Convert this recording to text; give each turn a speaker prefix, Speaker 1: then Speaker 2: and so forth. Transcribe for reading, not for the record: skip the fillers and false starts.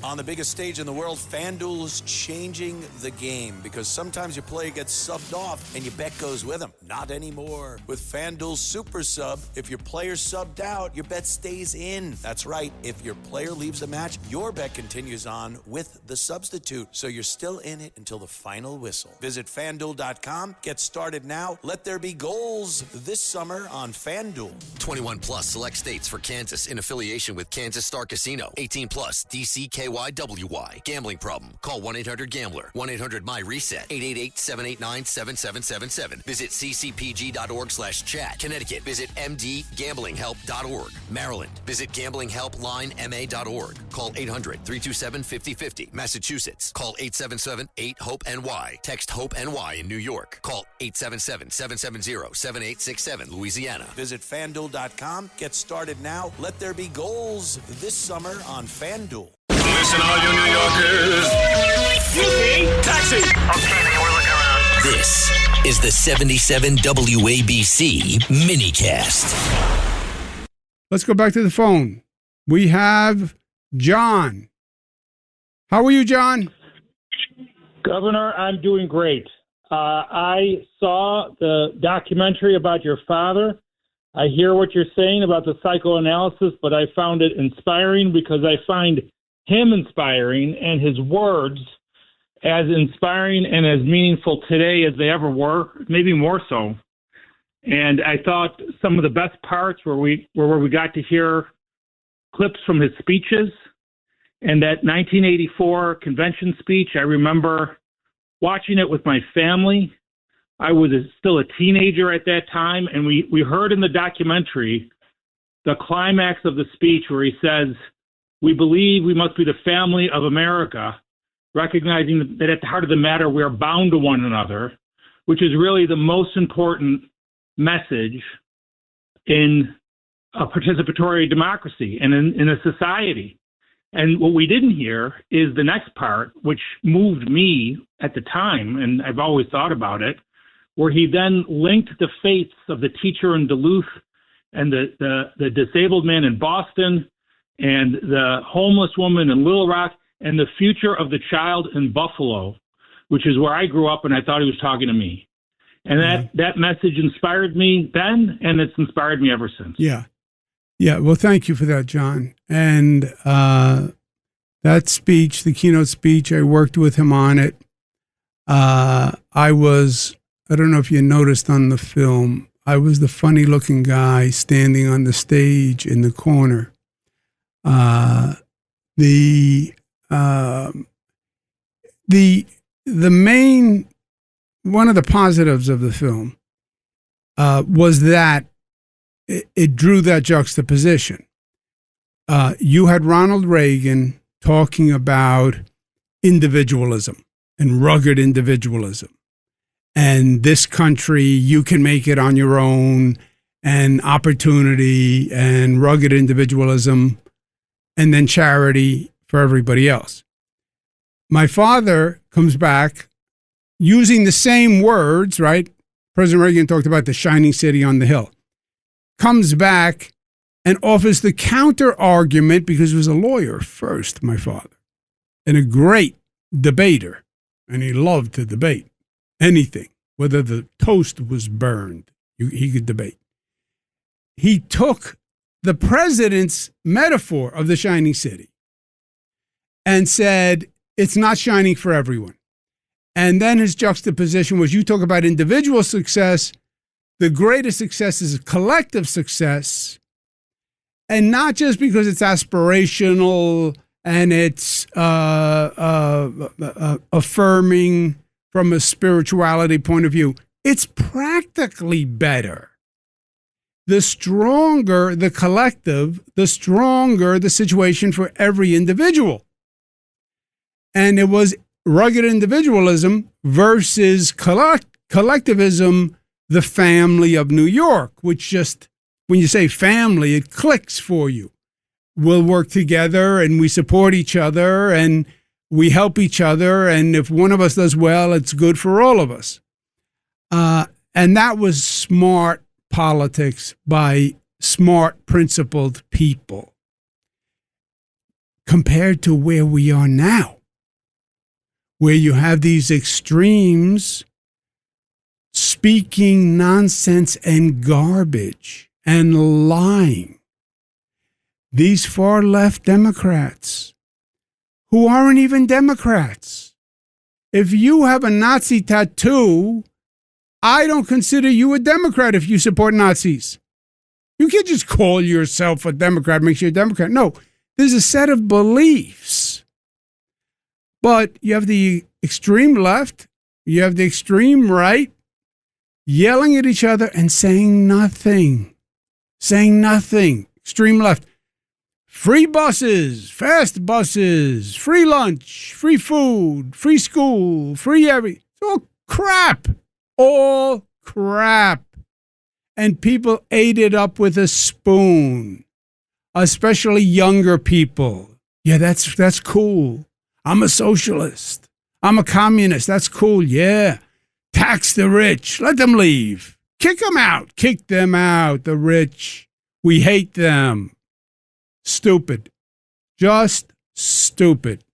Speaker 1: On the biggest stage in the world, FanDuel's changing the game because sometimes your player gets subbed off and your bet goes with them. Not anymore. With FanDuel's Super Sub, if your player's subbed out, your bet stays in. That's right. If your player leaves the match, your bet continues on with the substitute. So you're still in it until the final whistle. Visit FanDuel.com. Get started now. Let there be goals this summer on FanDuel.
Speaker 2: 21 plus select states for Kansas in affiliation with Kansas Star Casino. 18 plus DCKYWY. Gambling problem? Call 1-800-GAMBLER. 1-800-MY-RESET. 888-789-7777. Visit ccpg.org/chat. Connecticut. Visit mdgamblinghelp.org. Maryland. Visit gamblinghelplinema.org. Call 800-327-5050. Massachusetts. Call 877-8-HOPE-NY. Text HOPE-NY in New York. Call 877-770-7867. Louisiana.
Speaker 1: Visit FanDuel.com. Get started now. Let there be goals this summer on FanDuel.
Speaker 3: Listen, all you New Yorkers. Taxi.
Speaker 4: Okay, we're looking around.
Speaker 2: This is the 77 WABC minicast.
Speaker 5: Let's go back to the phone. We have John. How are you, John?
Speaker 6: Governor, I'm doing great. I saw the documentary about your father. I hear what you're saying about the psychoanalysis, but I found it inspiring because I find him inspiring and his words as inspiring and as meaningful today as they ever were, maybe more so. And I thought some of the best parts were where we got to hear clips from his speeches. And that 1984 convention speech, I remember watching it with my family. I was still a teenager at that time, and we heard in the documentary the climax of the speech where he says, "We believe we must be the family of America, recognizing that at the heart of the matter, we are bound to one another," which is really the most important message in a participatory democracy and in a society. And what we didn't hear is the next part, which moved me at the time, and I've always thought about it, where he then linked the fates of the teacher in Duluth and the disabled man in Boston and the homeless woman in Little Rock and the future of the child in Buffalo, which is where I grew up, and I thought he was talking to me. And that message inspired me then, and it's inspired me ever since.
Speaker 5: Yeah. Yeah. Well, thank you for that, John. And that speech, the keynote speech, I worked with him on it. I don't know if you noticed on the film, I was the funny looking guy standing on the stage in the corner. The main, one of the positives of the film was that it drew that juxtaposition. You had Ronald Reagan talking about individualism and rugged individualism. And this country, you can make it on your own, and opportunity and rugged individualism, and then charity for everybody else. My father comes back using the same words, right? President Reagan talked about the shining city on the hill. Comes back and offers the counter argument, because he was a lawyer first, my father, and a great debater. And he loved to debate anything, whether the toast was burned, he could debate. He took the president's metaphor of the shining city and said, it's not shining for everyone. And then his juxtaposition was, you talk about individual success, the greatest success is collective success, and not just because it's aspirational and it's affirming from a spirituality point of view. It's practically better. The stronger the collective, the stronger the situation for every individual. And it was rugged individualism versus collectivism, the family of New York, which just, when you say family, it clicks for you. We'll work together and we support each other and we help each other. And if one of us does well, it's good for all of us. And that was smart politics by smart, principled people. compared to where we are now, where you have these extremes speaking nonsense and garbage and lying. These far left Democrats who aren't even Democrats. If you have a Nazi tattoo, I don't consider you a Democrat if you support Nazis. You can't just call yourself a Democrat, makes you a Democrat. No, there's a set of beliefs. But you have the extreme left, you have the extreme right, yelling at each other and saying nothing. Saying nothing. Extreme left. Free buses, fast buses, free lunch, free food, free school, free everything. It's all crap. All crap. And people ate it up with a spoon, especially younger people. Yeah, that's cool. I'm a socialist. I'm a communist. That's cool. Yeah. Tax the rich. Let them leave. Kick them out. Kick them out, the rich. We hate them. Stupid. Just stupid.